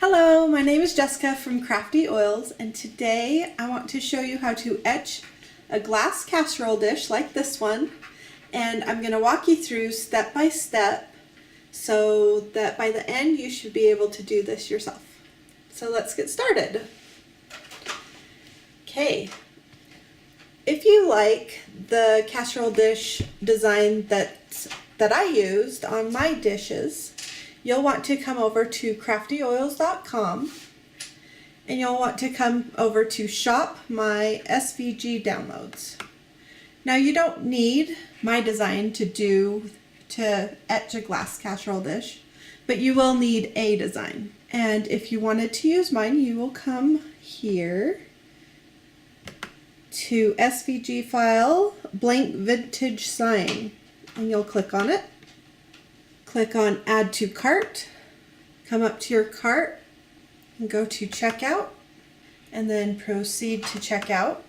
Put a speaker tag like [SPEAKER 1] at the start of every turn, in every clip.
[SPEAKER 1] Hello, my name is Jessica from Crafty Oils, and today I want to show you how to etch a glass casserole dish like this one, and I'm going to walk you through step by step so that by the end you should be able to do this yourself. So let's get started. Okay, if you like the casserole dish design that I used on my dishes, you'll want to come over to CraftyOils.com and you'll want to come over to Shop My SVG Downloads. Now you don't need my design to etch a glass casserole dish, but you will need a design. And if you wanted to use mine, you will come here to SVG file, blank vintage sign, and you'll click on it. Click on Add to Cart, come up to your cart and go to Checkout, and then proceed to Checkout.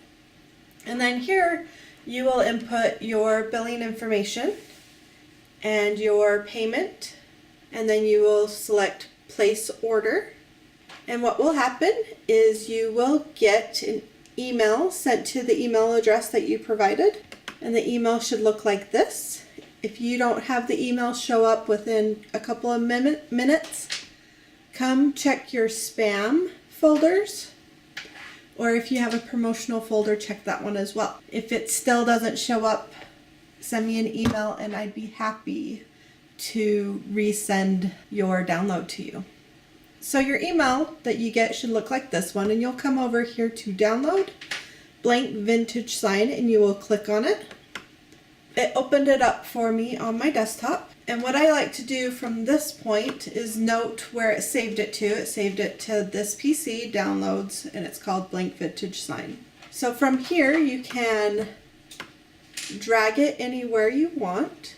[SPEAKER 1] And then here you will input your billing information and your payment, and then you will select Place Order. And what will happen is you will get an email sent to the email address that you provided, and the email should look like this. If you don't have the email show up within a couple of minutes, come check your spam folders, or if you have a promotional folder, check that one as well. If it still doesn't show up, send me an email and I'd be happy to resend your download to you. So your email that you get should look like this one, and you'll come over here to Download Blank Vintage Sign and you will click on it. It opened it up for me on my desktop, and what I like to do from this point is note where it saved it to. It saved it to this PC, Downloads, and it's called Blank Vintage Sign. So from here you can drag it anywhere you want.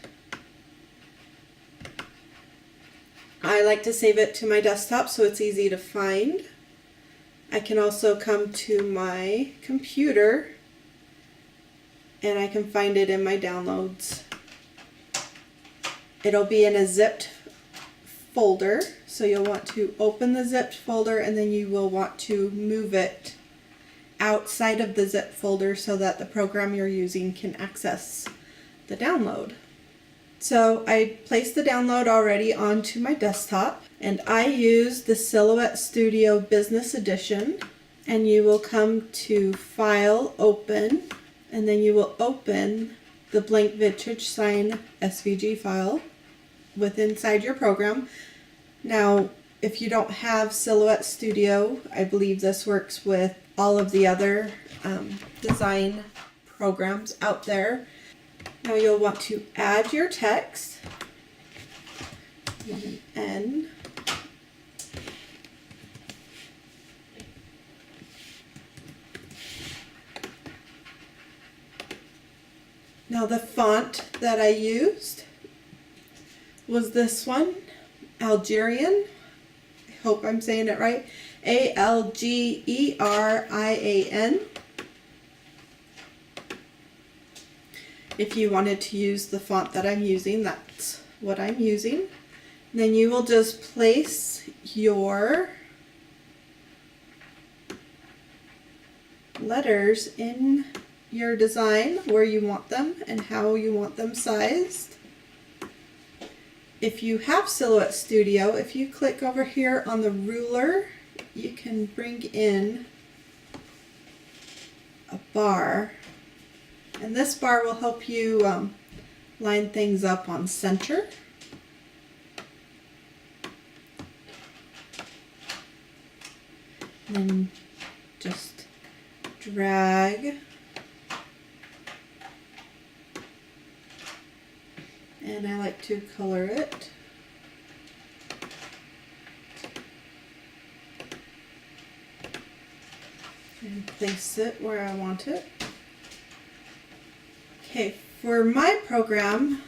[SPEAKER 1] I like to save it to my desktop so it's easy to find. I can also come to my computer and I can find it in my downloads. It'll be in a zipped folder, so you'll want to open the zipped folder and then you will want to move it outside of the zip folder so that the program you're using can access the download. So I placed the download already onto my desktop, and I use the Silhouette Studio Business Edition, and you will come to File, Open, and then you will open the Blank Vintage Sign SVG file inside your program. Now, if you don't have Silhouette Studio, I believe this works with all of the other design programs out there. Now you'll want to add your text, N, now the font that I used was this one, Algerian. I hope I'm saying it right. ALGERIAN. If you wanted to use the font that I'm using, that's what I'm using. And then you will just place your letters in your design where you want them and how you want them sized. If you have Silhouette Studio, if you click over here on the ruler, you can bring in a bar, and this bar will help you line things up on center. And then just drag and I like to color it. And place it where I want it. Okay, for my program,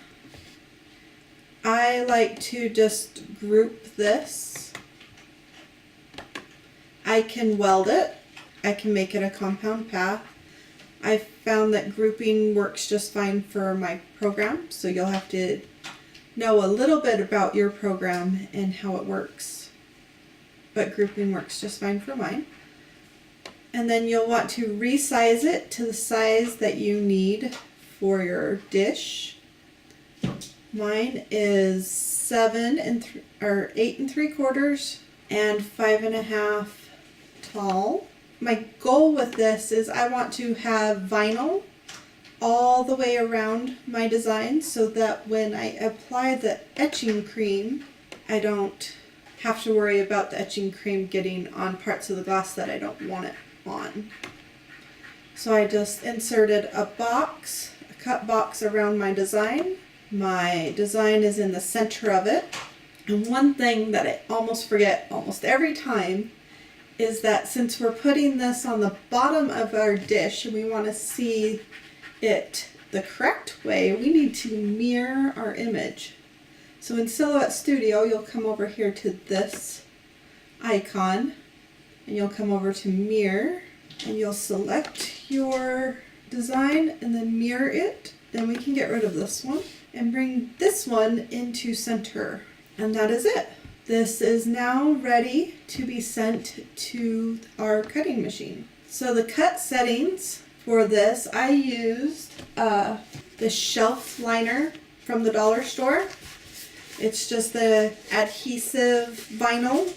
[SPEAKER 1] I like to just group this. I can weld it. I can make it a compound path. I found that grouping works just fine for my program, so you'll have to know a little bit about your program and how it works. but grouping works just fine for mine. And then you'll want to resize it to the size that you need for your dish. Mine is 8 3/4 and 5 1/2 tall. My goal with this is I want to have vinyl all the way around my design so that when I apply the etching cream, I don't have to worry about the etching cream getting on parts of the glass that I don't want it on. So I just inserted a cut box around my design. My design is in the center of it. And one thing that I almost forget almost every time is that since we're putting this on the bottom of our dish and we want to see it the correct way, we need to mirror our image. So in Silhouette Studio, you'll come over here to this icon and you'll come over to mirror and you'll select your design and then mirror it. Then we can get rid of this one and bring this one into center. And that is it. This is now ready to be sent to our cutting machine. So the cut settings for this, I used the shelf liner from the dollar store. It's just the adhesive vinyl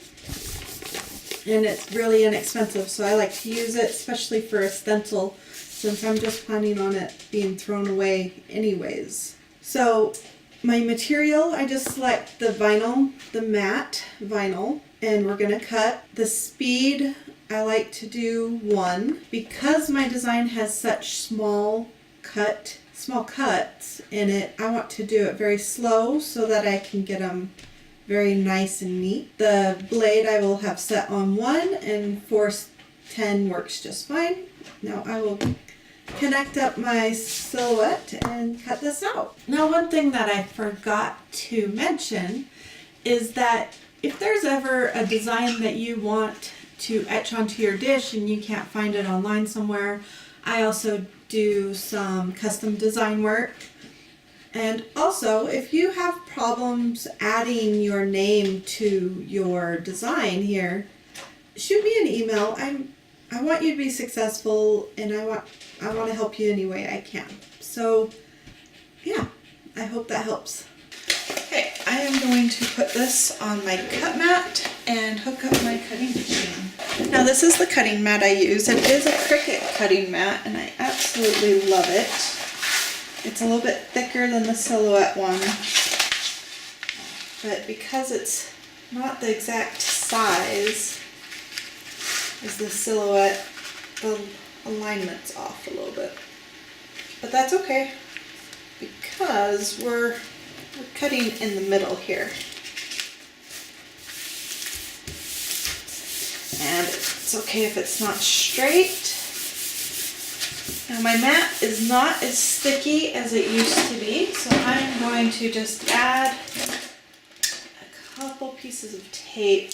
[SPEAKER 1] and it's really inexpensive, so I like to use it especially for a stencil since I'm just planning on it being thrown away anyways. So my material, I just select the vinyl, the matte vinyl, and we're gonna cut. The speed, I like to do 1. Because my design has such small cuts in it, I want to do it very slow so that I can get them very nice and neat. The blade I will have set on 1 and force 10 works just fine. Now I will connect up my silhouette and cut this out. Now one thing that I forgot to mention is that if there's ever a design that you want to etch onto your dish and you can't find it online somewhere, I also do some custom design work. And also, if you have problems adding your name to your design here, shoot me an email. I want you to be successful and I want to help you any way I can. So yeah, I hope that helps. Okay, I am going to put this on my cut mat and hook up my cutting machine. Now this is the cutting mat I use. It is a Cricut cutting mat and I absolutely love it. It's a little bit thicker than the Silhouette one, but because it's not the exact size as the Silhouette, the alignment's off a little bit. But that's okay because we're cutting in the middle here. And it's okay if it's not straight. Now my mat is not as sticky as it used to be, so I'm going to just add a couple pieces of tape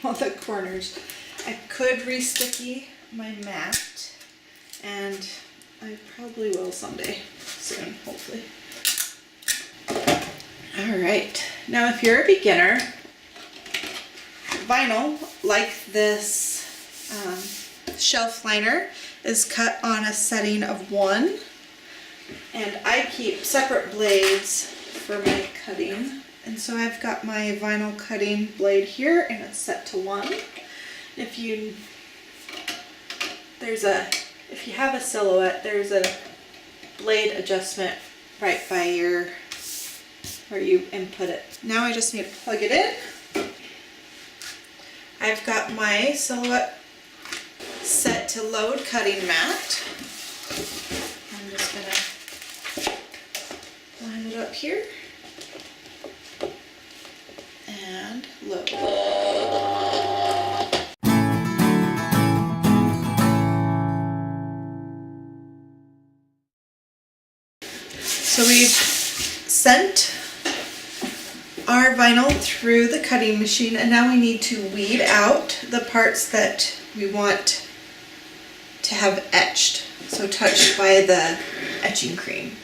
[SPEAKER 1] on the corners. I could re-sticky my mat, and I probably will someday, soon, hopefully. Alright, now if you're a beginner, vinyl, like this shelf liner, is cut on a setting of 1, and I keep separate blades for my cutting, and so I've got my vinyl cutting blade here and it's set to 1. If you have a Silhouette, there's a blade adjustment right by where you input it. Now I just need to plug it in. I've got my Silhouette set to load cutting mat. I'm just gonna line it up here and load. So we've sent our vinyl through the cutting machine and now we need to weed out the parts that we want to have etched, so touched by the etching cream.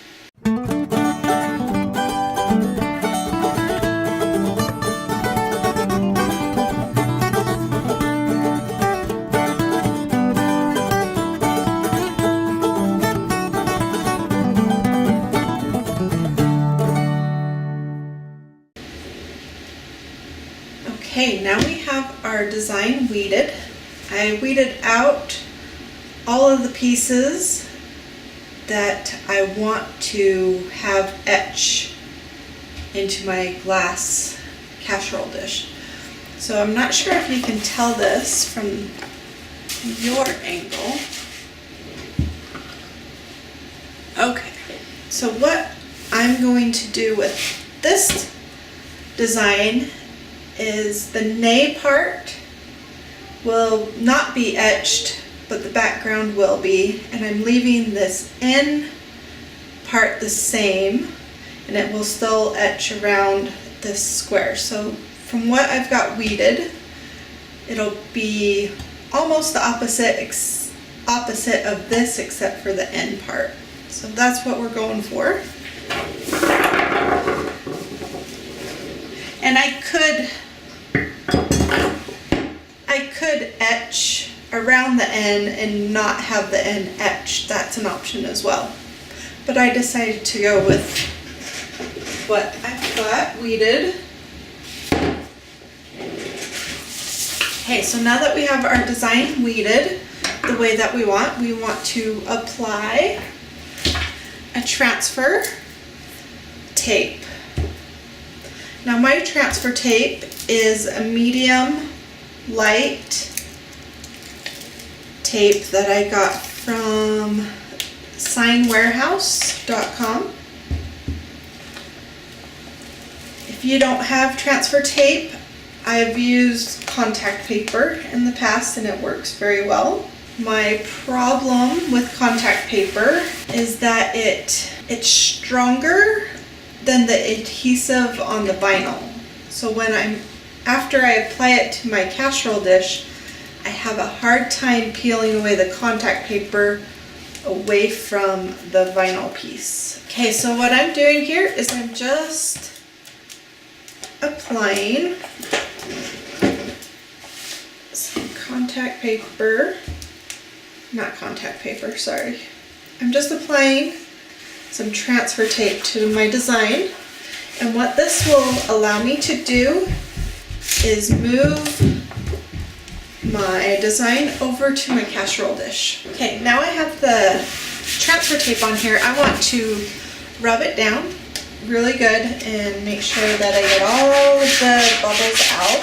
[SPEAKER 1] Okay, now we have our design weeded. I weeded out all of the pieces that I want to have etch into my glass casserole dish. So I'm not sure if you can tell this from your angle. Okay, so what I'm going to do with this design is the nay part will not be etched, but the background will be, and I'm leaving this in part the same, and it will still etch around this square. So from what I've got weeded, it'll be almost the opposite of this except for the end part. So that's what we're going for. And I could etch around the end and not have the end etched. That's an option as well. But I decided to go with what I've got weeded. Okay, so now that we have our design weeded the way that we want to apply a transfer tape. Now my transfer tape is a medium light tape that I got from signwarehouse.com. If you don't have transfer tape, I've used contact paper in the past and it works very well. My problem with contact paper is that it's stronger than the adhesive on the vinyl. So after I apply it to my casserole dish, I have a hard time peeling away the contact paper away from the vinyl piece. Okay, so what I'm doing here is I'm just applying some contact paper, not contact paper, sorry. I'm just applying some transfer tape to my design, and what this will allow me to do is move my design over to my casserole dish. Okay, now I have the transfer tape on here. I want to rub it down really good and make sure that I get all of the bubbles out.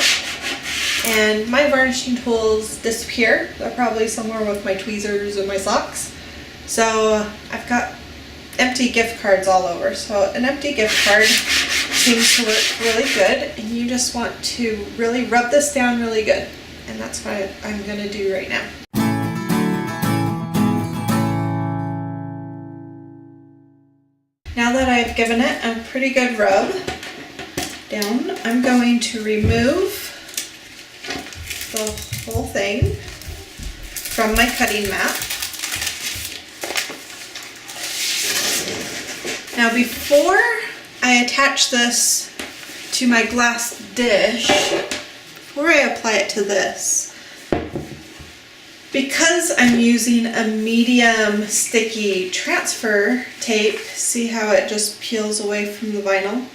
[SPEAKER 1] And my varnishing tools disappear. They're probably somewhere with my tweezers and my socks. So I've got empty gift cards all over. So an empty gift card seems to work really good, and you just want to really rub this down really good. And that's what I'm going to do right now. Now that I've given it a pretty good rub down, I'm going to remove the whole thing from my cutting mat. Now before I attach this to my glass dish, before I apply it to this, because I'm using a medium sticky transfer tape, see how it just peels away from the vinyl?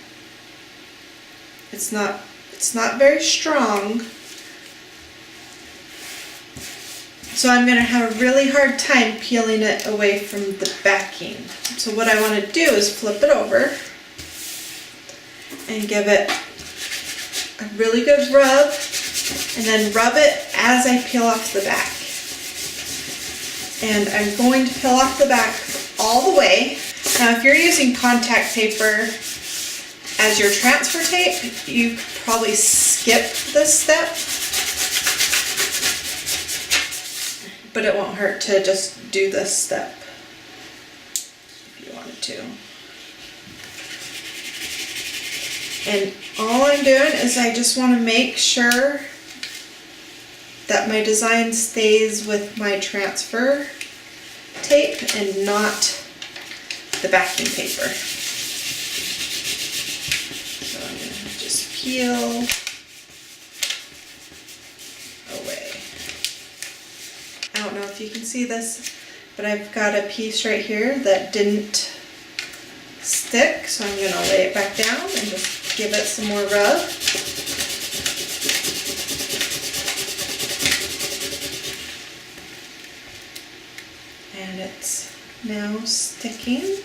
[SPEAKER 1] It's not very strong. So I'm going to have a really hard time peeling it away from the backing. So what I want to do is flip it over and give it a really good rub, and then rub it as I peel off the back. And I'm going to peel off the back all the way. Now if you're using contact paper as your transfer tape, you probably skip this step. But it won't hurt to just do this step if you wanted to. And all I'm doing is I just want to make sure that my design stays with my transfer tape and not the backing paper. So I'm going to just peel away. I don't know if you can see this, but I've got a piece right here that didn't stick, so I'm going to lay it back down and just give it some more rub. Now sticking.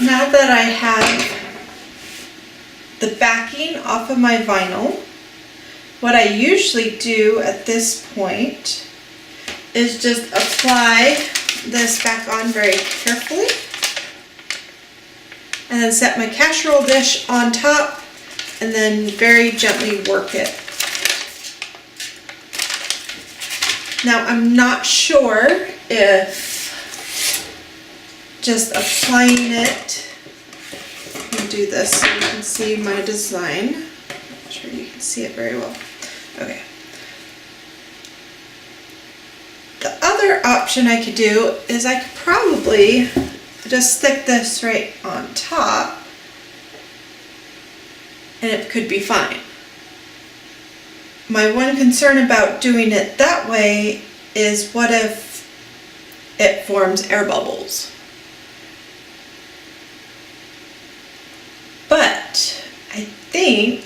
[SPEAKER 1] Now that I have the backing off of my vinyl, what I usually do at this point is just apply this back on very carefully and then set my casserole dish on top and then very gently work it. Now I'm not sure if just applying it, let me do this so you can see my design. I'm sure you can see it very well. Okay. The other option I could do is I could probably just stick this right on top and it could be fine. My one concern about doing it that way is what if it forms air bubbles? But I think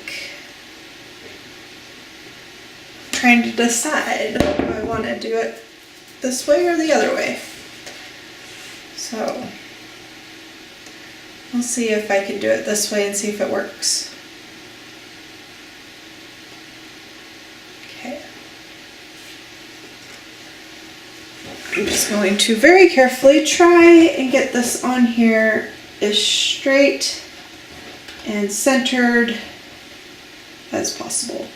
[SPEAKER 1] I'm trying to decide if I want to do it this way or the other way. So we'll see if I can do it this way and see if it works. Okay. I'm just going to very carefully try and get this on here as straight and centered as possible.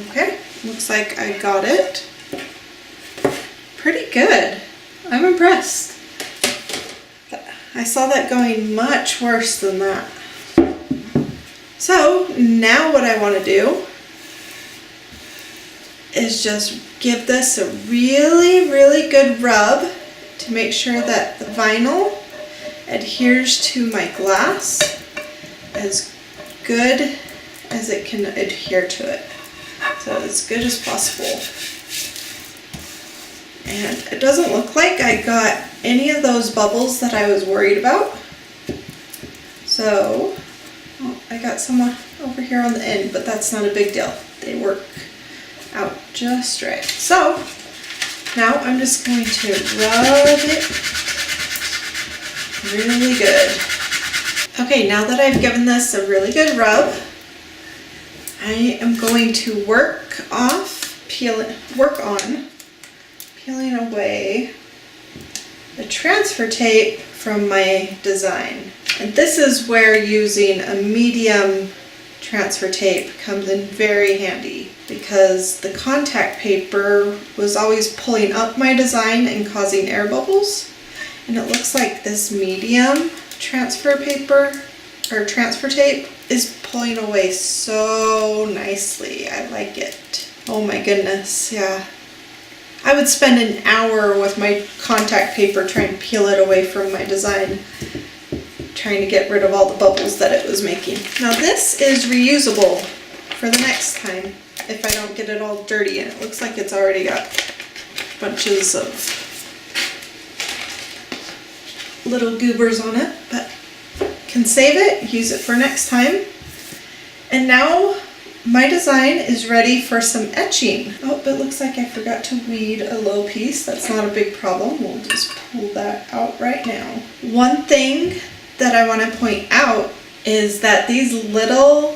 [SPEAKER 1] Okay, looks like I got it. Pretty good. I'm impressed. I saw that going much worse than that. So now what I want to do is just give this a really, really good rub to make sure that the vinyl adheres to my glass as good as it can adhere to it. So as good as possible. And it doesn't look like I got any of those bubbles that I was worried about. So, oh, I got some over here on the end, but that's not a big deal. They work out just right. So, now I'm just going to rub it really good. Okay, now that I've given this a really good rub, I am going to work on peeling away the transfer tape from my design. And this is where using a medium transfer tape comes in very handy, because the contact paper was always pulling up my design and causing air bubbles. And it looks like this medium transfer paper or transfer tape is pulling away so nicely. I like it. Oh my goodness, yeah. I would spend an hour with my contact paper trying to peel it away from my design, trying to get rid of all the bubbles that it was making. Now this is reusable for the next time if I don't get it all dirty, and it looks like it's already got bunches of little goobers on it, but can save it, use it for next time. And now my design is ready for some etching. Oh, it looks like I forgot to weed a low piece. That's not a big problem. We'll just pull that out right now. One thing that I want to point out is that these little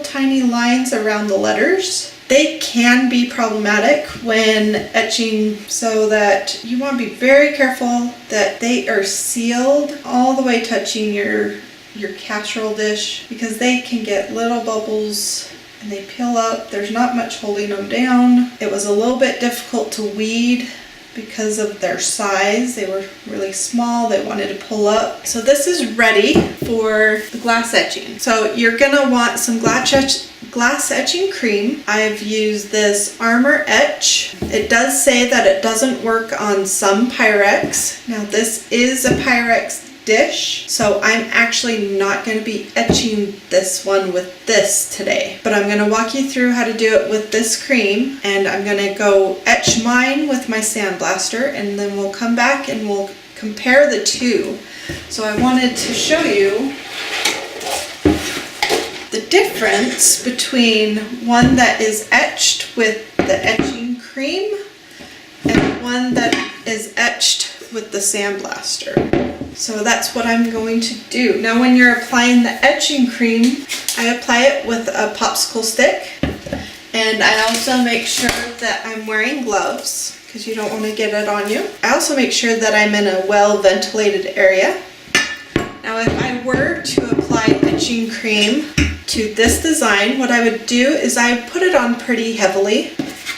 [SPEAKER 1] tiny lines around the letters, they can be problematic when etching, so that you want to be very careful that they are sealed all the way touching your casserole dish, because they can get little bubbles and they peel up. There's not much holding them down. It was a little bit difficult to weed because of their size. They were really small, they wanted to pull up. So this is ready for the glass etching. So you're gonna want some glass etching cream. I've used this Armour Etch. It does say that it doesn't work on some Pyrex. Now this is a Pyrex dish, so I'm actually not going to be etching this one with this today, but I'm going to walk you through how to do it with this cream, and I'm going to go etch mine with my sandblaster, and then we'll come back and we'll compare the two. So I wanted to show you the difference between one that is etched with the etching cream and one that is etched with the sandblaster. So that's what I'm going to do. Now when you're applying the etching cream, I apply it with a popsicle stick, and I also make sure that I'm wearing gloves because you don't want to get it on you. I also make sure that I'm in a well ventilated area. Now if I were to apply etching cream to this design, what I would do is I put it on pretty heavily.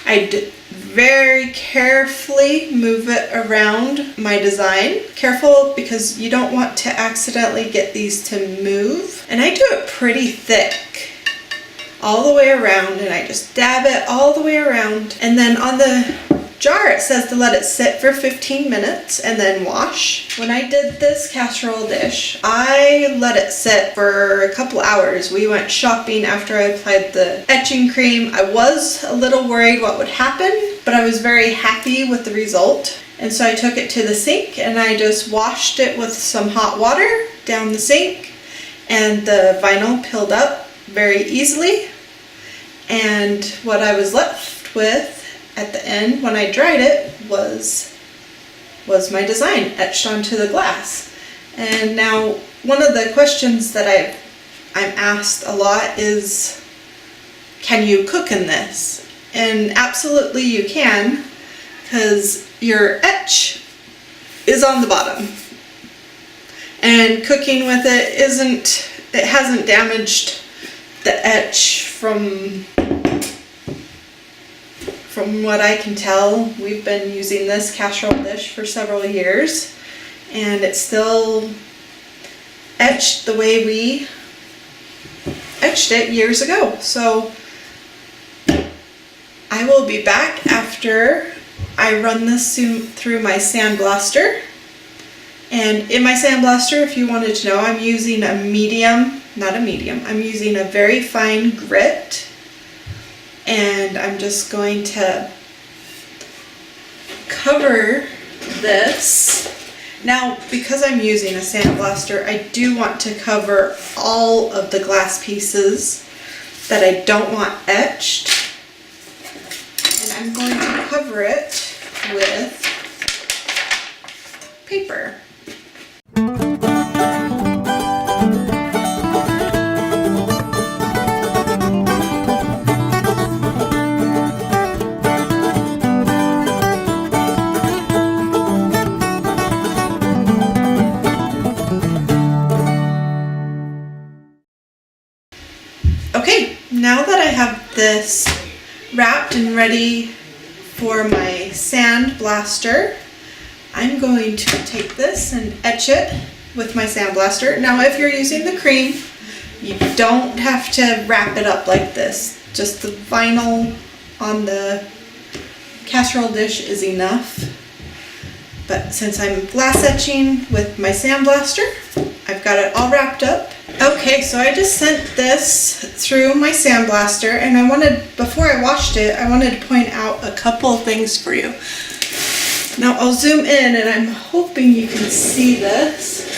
[SPEAKER 1] I'd very carefully move it around my design. Careful because you don't want to accidentally get these to move. And I do it pretty thick all the way around, and I just dab it all the way around. And then on the jar it says to let it sit for 15 minutes and then wash. When I did this casserole dish, I let it sit for a couple hours. We went shopping after I applied the etching cream. I was a little worried what would happen, but I was very happy with the result. And so I took it to the sink and I just washed it with some hot water down the sink, and the vinyl peeled up very easily. And what I was left with at the end when I dried it was my design etched onto the glass. And now one of the questions that I'm asked a lot is, can you cook in this? And absolutely you can, because your etch is on the bottom, and cooking with it hasn't damaged the etch from what I can tell. We've been using this casserole dish for several years, and it's still etched the way we etched it years ago. So I will be back after I run this through my sandblaster. And in my sandblaster, if you wanted to know, I'm using I'm using a very fine grit. And I'm just going to cover this. Now, because I'm using a sandblaster, I do want to cover all of the glass pieces that I don't want etched. And I'm going to cover it with paper. Okay, now that I have this wrapped and ready for my sandblaster, I'm going to take this and etch it with my sandblaster. Now if you're using the cream, you don't have to wrap it up like this. Just the vinyl on the casserole dish is enough. But since I'm glass etching with my sandblaster, I've got it all wrapped up. Okay, so I just sent this through my sandblaster, and before I washed it, I wanted to point out a couple of things for you. Now I'll zoom in, and I'm hoping you can see this.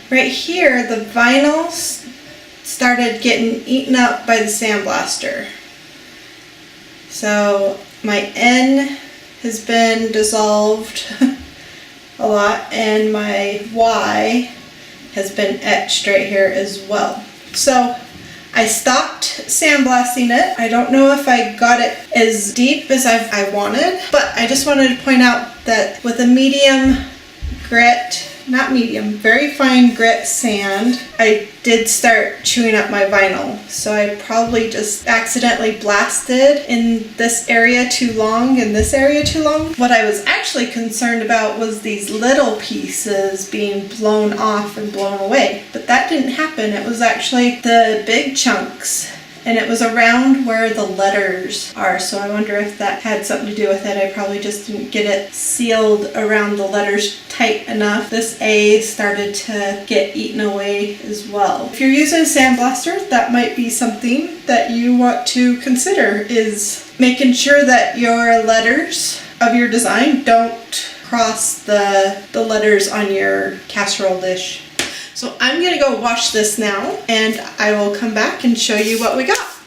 [SPEAKER 1] Right here, the vinyl started getting eaten up by the sandblaster. So my N has been dissolved a lot, and my Y has been etched right here as well. So I stopped sandblasting it. I don't know if I got it as deep as I wanted, but I just wanted to point out that with a medium grit, not medium, very fine grit sand, I did start chewing up my vinyl. So I probably just accidentally blasted in this area too long and this area too long. What I was actually concerned about was these little pieces being blown off and blown away, but that didn't happen. It was actually the big chunks and it was around where the letters are, so I wonder if that had something to do with it. I probably just didn't get it sealed around the letters tight enough. This A started to get eaten away as well. If you're using a sandblaster, that might be something that you want to consider, is making sure that your letters of your design don't cross the letters on your casserole dish. So I'm gonna go wash this now, and I will come back and show you what we got.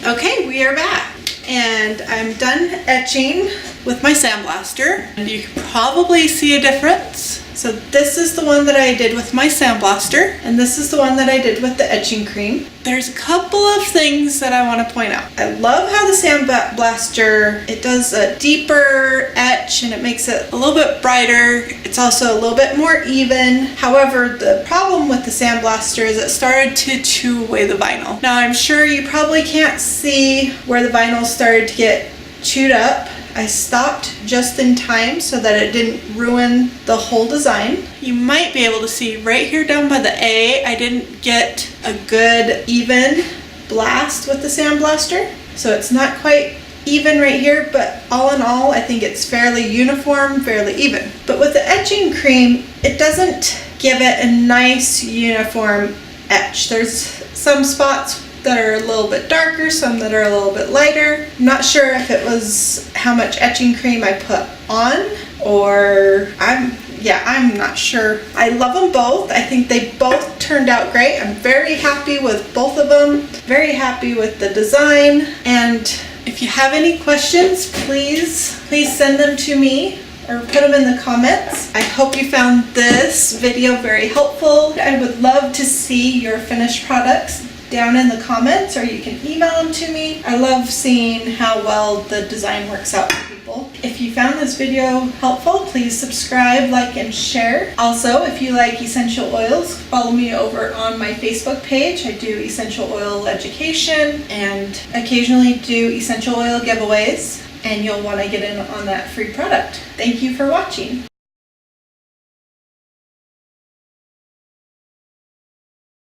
[SPEAKER 1] Okay, we are back, and I'm done etching with my sandblaster, and you can probably see a difference. So this is the one that I did with my sandblaster, and this is the one that I did with the etching cream. There's a couple of things that I want to point out. I love how the sandblaster, it does a deeper etch and it makes it a little bit brighter. It's also a little bit more even. However, the problem with the sandblaster is it started to chew away the vinyl. Now I'm sure you probably can't see where the vinyl started to get chewed up. I stopped just in time so that it didn't ruin the whole design. You might be able to see right here down by the A, I didn't get a good even blast with the sandblaster. So it's not quite even right here, but all in all, I think it's fairly uniform, fairly even. But with the etching cream, it doesn't give it a nice uniform etch. There's some spots that are a little bit darker, some that are a little bit lighter. I'm not sure if it was how much etching cream I put on, or I'm not sure. I love them both. I think they both turned out great. I'm very happy with both of them, very happy with the design, and if you have any questions, please send them to me or put them in the comments. I hope you found this video very helpful. I would love to see your finished products down in the comments, or you can email them to me. I love seeing how well the design works out for people. If you found this video helpful, please subscribe, like, and share. Also, if you like essential oils, follow me over on my Facebook page. I do essential oil education and occasionally do essential oil giveaways, and you'll want to get in on that free product. Thank you for watching.